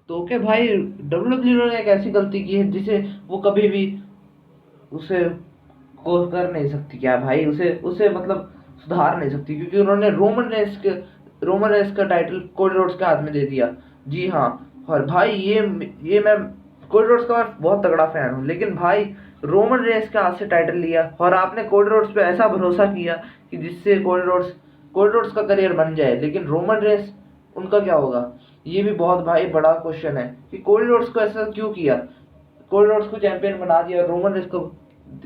तो क्या भाई, डब्ल्यू ने एक ऐसी गलती की है जिसे वो कभी भी उसे को कर नहीं सकती, क्या भाई, उसे उसे मतलब सुधार नहीं सकती, क्योंकि उन्होंने रोमन रेस का टाइटल कोडी रोड्स के हाथ में दे दिया। जी हाँ। और भाई ये मैं कोडी रोड्स का मैं बहुत तगड़ा फैन हूँ, लेकिन भाई रोमन रेस के हाथ से टाइटल लिया और आपने कोडी रोड्स पे ऐसा भरोसा किया कि जिससे कोडी रोड्स का करियर बन जाए, लेकिन रोमन रेस उनका क्या होगा? ये भी बहुत भाई बड़ा क्वेश्चन है कि कोडी रोड्स को ऐसा क्यों किया, कोडी रोड्स को चैंपियन बना दिया, रोमन रेस को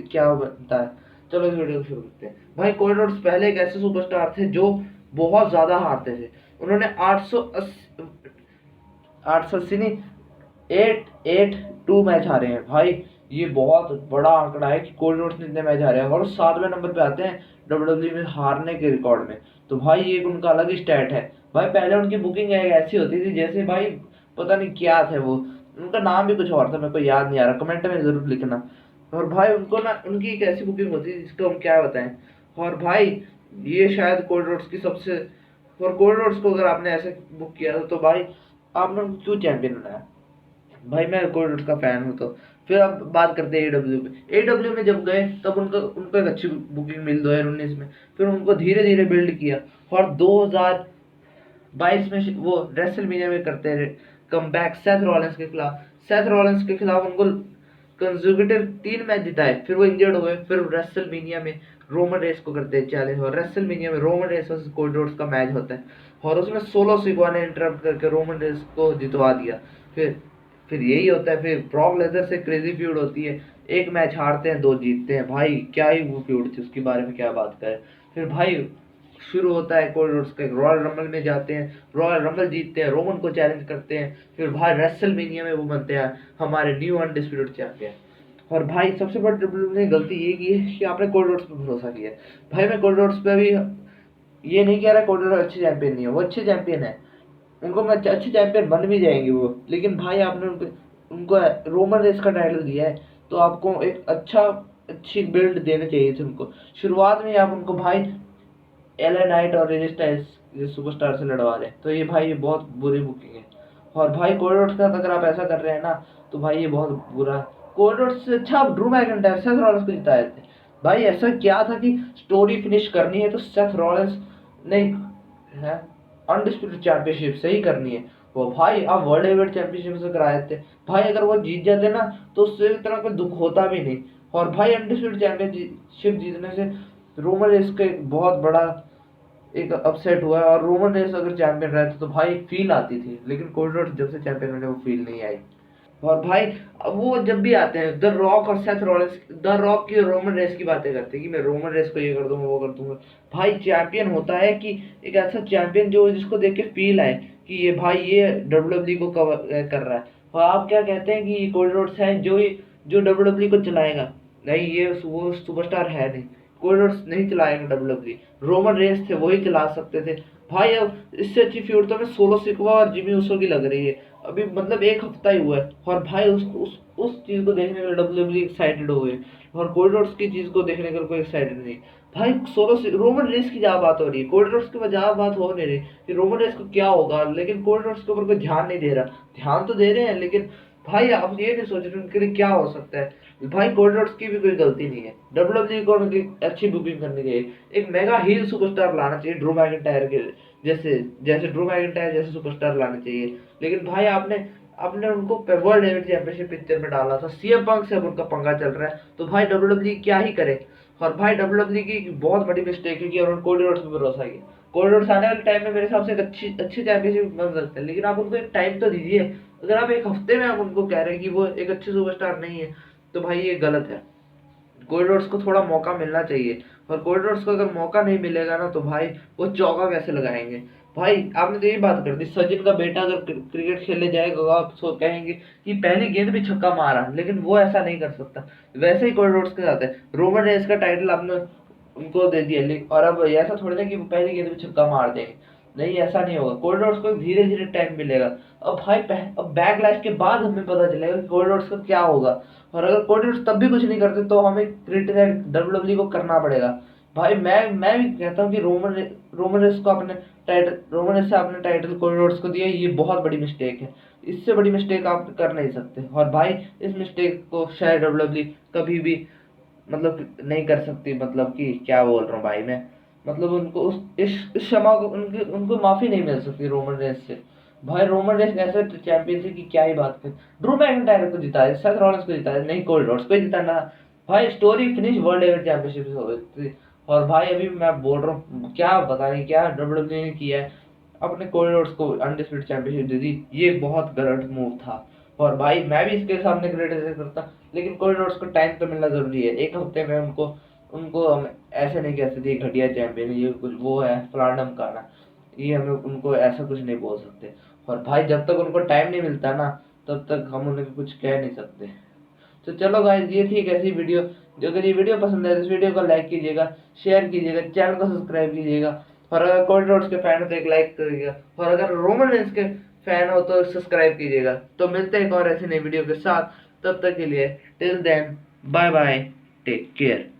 क्या बनता है। चलो इस वीडियो को शुरू करते हैं। भाई कोडी रोड्स पहले एक ऐसे सुपरस्टार थे जो बहुत ज्यादा हारते थे। उन्होंने 880 नहीं, 882 मैच हारे हैं भाई। ये बहुत बड़ा आंकड़ा है कि कोडी रोड्स ने इतने मैच हारे हैं, और 7वें नंबर पे आते हैं डब्ल्यूडब्ल्यू में हारने के रिकॉर्ड में। तो भाई ये उनका अलग ही स्टैट है। भाई पहले उनकी बुकिंग ऐसी होती थी जैसे भाई पता नहीं क्या थे वो, उनका नाम भी कुछ और था, मेरे को याद नहीं आ रहा, कमेंट में जरूर लिखना। और भाई उनको ना, उनकी एक ऐसी बुकिंग होती है जिसको हम क्या बताएं। और भाई ये शायद कोडी रोड्स की सबसे, और कोडी रोड्स को अगर आपने ऐसे बुक किया तो भाई आपने उनको क्यों चैंपियन बनाया? भाई मैं कोडी रोड्स का फैन हूँ। तो फिर अब बात करते हैं एडब्ल्यू में। एडब्ल्यू में जब गए तब उनको उनको एक अच्छी बुकिंग मिली 2019 में। फिर उनको धीरे धीरे बिल्ड किया, और 2022 में वो रेसलमेनिया में करते हैं कम बैक सेथ रॉलिंस के खिलाफ। सेथ रॉलिंस के खिलाफ उनको कंसेक्यूटिव 3 मैच जिताए, फिर वो इंजर्ड हुए, फिर रेसलमेनिया में रोमन रेस को करते हैं चैलेंज, और रेसलमेनिया में Roman race versus Cody Rhodes का मैच होता है, और उसमें सोलो सिग्वा ने इंटरप्ट करके रोमन रेस को जितवा दिया। फिर फिर यही होता है, फिर ब्रॉक लेसनर से क्रेजी फ्यूड होती है, एक मैच हारते हैं, 2 जीतते हैं। भाई क्या ही वो फ्यूड थी, उसके बारे में क्या बात करें। फिर भाई शुरू होता है कोडी रोड्स का, रॉयल रंबल में जाते हैं, रॉयल रंबल जीतते हैं, रोमन को चैलेंज करते हैं, फिर भाई रेसलमेनिया में वो बनते हैं हमारे न्यू अनडिस्प्यूटेड चैंपियन। और भाई सबसे बड़ी डब्ल्यू ने गलती ये की है कि आपने कोडी रोड्स पे भरोसा किया है। भाई मैं कोडी रोड्स पे भी ये नहीं कह रहा कोडी रोड्स अच्छे चैंपियन नहीं है, वो अच्छे चैंपियन है, उनको मैं अच्छे चैंपियन बन भी जाएंगे वो, लेकिन भाई आपने उनको उनको रोमन रेस का टाइटल दिया है, तो आपको एक अच्छी बिल्ड देनी चाहिए थी उनको। शुरुआत में आप उनको भाई एलए नाइट और एजे स्टाइल्स सुपरस्टार से लड़वा रहे हैं, तो ये भाई ये बहुत बुरी बुकिंग है। और भाई कोडी रोड्स के साथ अगर आप ऐसा कर रहे हैं ना, तो भाई ये बहुत बुरा है। कोडी रोड्स से अच्छा आप ड्रू मैकिंटायर, सेथ रॉलिंस को जिताए थे। भाई ऐसा क्या था कि स्टोरी फिनिश करनी है तो सेथ रॉलिंस ने है अनडिस्प्यूटेड चैंपियनशिप से ही करनी है। वो भाई आप वर्ल्ड हेवीवेट चैंपियनशिप से कराए थे। भाई अगर वो जीत जाते ना तो उससे एक तरह का दुख होता भी नहीं। और भाई अनडिस्प्यूटेड चैंपियनशिप जीतने से रोमन रेस का एक बहुत बड़ा एक अपसेट हुआ है, और रोमन रेस अगर चैंपियन रहते तो भाई फील आती थी, लेकिन कोडी रोड्स जब से चैंपियन बने वो फील नहीं आई। और भाई अब वो जब भी आते हैं, द रॉक और सेथ रॉलिंस, द रॉक की रोमन रेस की बातें करते हैं कि मैं रोमन रेस को ये कर दूंगा वो कर दूंगा। भाई चैंपियन होता है कि एक ऐसा चैंपियन जो जिसको देख के फील आए कि ये भाई ये डब्ल्यूडब्ल्यू को कवर कर रहा है। और आप क्या कहते हैं कि ये कोडी रोड्स है जो डब्ल्यूडब्ल्यू को चलाएगा? नहीं, ये वो सुपरस्टार है नहीं, कोडी रोड्स नहीं चलाएगा डब्ल्यूडब्ल्यू। रोमन रेस थे वही चला सकते थे। भाई अब इससे अच्छी फ्यूड तो हमें सोलो सिकवा और जिमी ऊसो की लग रही है, अभी मतलब एक हफ्ता ही हुआ है, और भाई उस चीज को देखने के लिए डब्ल्यूडब्ल्यू एक्साइटेड हो गए, और कोडी रोड्स की चीज को देखने के लिए कोई एक्साइटेड नहीं। भाई सोलो से रोमन रेस की जहाँ बात हो रही है, कोडी रोड्स की वजह बात हो नहीं रही कि रोमन रेस को क्या होगा, लेकिन कोडी रोड्स के ऊपर कोई ध्यान नहीं दे रहा। ध्यान तो दे रहे हैं, लेकिन भाई आप ये नहीं सोच रहे उनके लिए क्या हो सकता है। भाई कोडी रोड्स की भी कोई गलती नहीं है, डब्ल्यूडब्ल्यू को उनकी अच्छी बुकिंग करनी चाहिए, एक मेगा हील सुपरस्टार लाना चाहिए ड्रू मैकिंटायर के जैसे, जैसे ड्रू मैकिंटायर जैसे सुपरस्टार लाने चाहिए। लेकिन भाई आपने आपने उनको वर्ल्ड हेवीवेट चैंपियनशिप पिक्चर में डाला था, सीएम पंक से अब उनका पंगा चल रहा है, तो भाई डब्ल्यूडब्ल्यू क्या ही करे। और भाई डब्ल्यूडब्ल्यू की बहुत बड़ी मिस्टेक है कि उन्होंने कोडी रोड्स पे भरोसा किया। कोडी रोड्स आने वाले टाइम में मेरे हिसाब से एक अच्छी चैंपियनशिप बन सकते हैं, लेकिन आप उनको एक टाइम तो दीजिए। अगर आप एक हफ्ते में आप उनको कह रहे हैं कि वो एक अच्छे सुपरस्टार नहीं है, तो भाई ये गलत है। कोडी रोड्स को थोड़ा मौका मिलना चाहिए, और कोडी रोड्स को अगर मौका नहीं मिलेगा ना तो भाई वो चौका कैसे लगाएंगे। भाई आपने तो यही बात कर दी, सचिन का बेटा अगर क्रिकेट खेलने जाएगा आप सो कहेंगे कि पहली गेंद भी छक्का मारा, लेकिन वो ऐसा नहीं कर सकता। वैसे ही कोडी रोड्स के साथ है, रोमन रेस का टाइटल आपने उनको दे दिया, और अब ऐसा थोड़ी ना कि वो पहली गेंद में छक्का मार देंगे, नहीं ऐसा नहीं होगा। कोडी रोड्स को धीरे धीरे टाइम मिलेगा। अब भाई अब बैकलैश के बाद हमें पता चलेगा कि कोडी रोड्स का क्या होगा, और अगर कोडी रोड्स तब भी कुछ नहीं करते तो हमें क्रिटिसाइज डब्ल्यूडब्ल्यू को करना पड़ेगा भाई मैं भी कहता हूँ कि रोमन रेस को अपने टाइटल रोमन रेस से अपने टाइटल कोडी रोड्स को दिया, ये बहुत बड़ी मिस्टेक है। इससे बड़ी मिस्टेक आप कर नहीं सकते, और भाई इस मिस्टेक को शायद डब्ल्यूडब्ल्यूई कभी भी मतलब नहीं कर सकती, मतलब कि क्या बोल रहा हूँ भाई मैं, मतलब उनको उस इस क्षमा को उनकी उनको माफी नहीं मिल सकती रोमन रेंस से। भाई रोमन रेंस ऐसे चैंपियन थे कि क्या ही बात कर। ड्रू मैकिंटायर को जिता है, सेथ रॉलिंस को जिता है, नहीं कोडी रोड्स को जिताना। भाई story finish world heavyweight championship हो थी। और भाई अभी मैं बोल रहा हूँ क्या पता नहीं क्या डब्ल्यूडब्ल्यूई ने किया है, अपने कोडी रोड्स को अनडिस्प्यूटेड चैंपियनशिप दे दी, ये बहुत गलत मूव था। और भाई मैं भी इसके सामने क्रिटिसाइज करता, लेकिन कॉरिडोर्स को टाइम तो मिलना जरूरी है। एक हफ्ते में उनको उनको हम ऐसे नहीं कह सकते घटिया चैंपियन ये कुछ वो है फलाना ढमकाना, ये हमें उनको ऐसा कुछ नहीं बोल सकते। और भाई जब तक उनको टाइम नहीं मिलता ना, तब तक हम उन्हें कुछ कह नहीं सकते। तो चलो गाइस, ये थी एक ऐसी वीडियो। जो अगर ये वीडियो पसंद है तो इस वीडियो को लाइक कीजिएगा, शेयर कीजिएगा, चैनल को सब्सक्राइब कीजिएगा। और अगर कॉरिडोर्स के फैन हो तो एक लाइक करिएगा, और अगर रोमन रेंस के फैन हो तो सब्सक्राइब कीजिएगा। तो मिलते हैं एक और ऐसी नई वीडियो के साथ, तब तक के लिए till then bye bye, take care.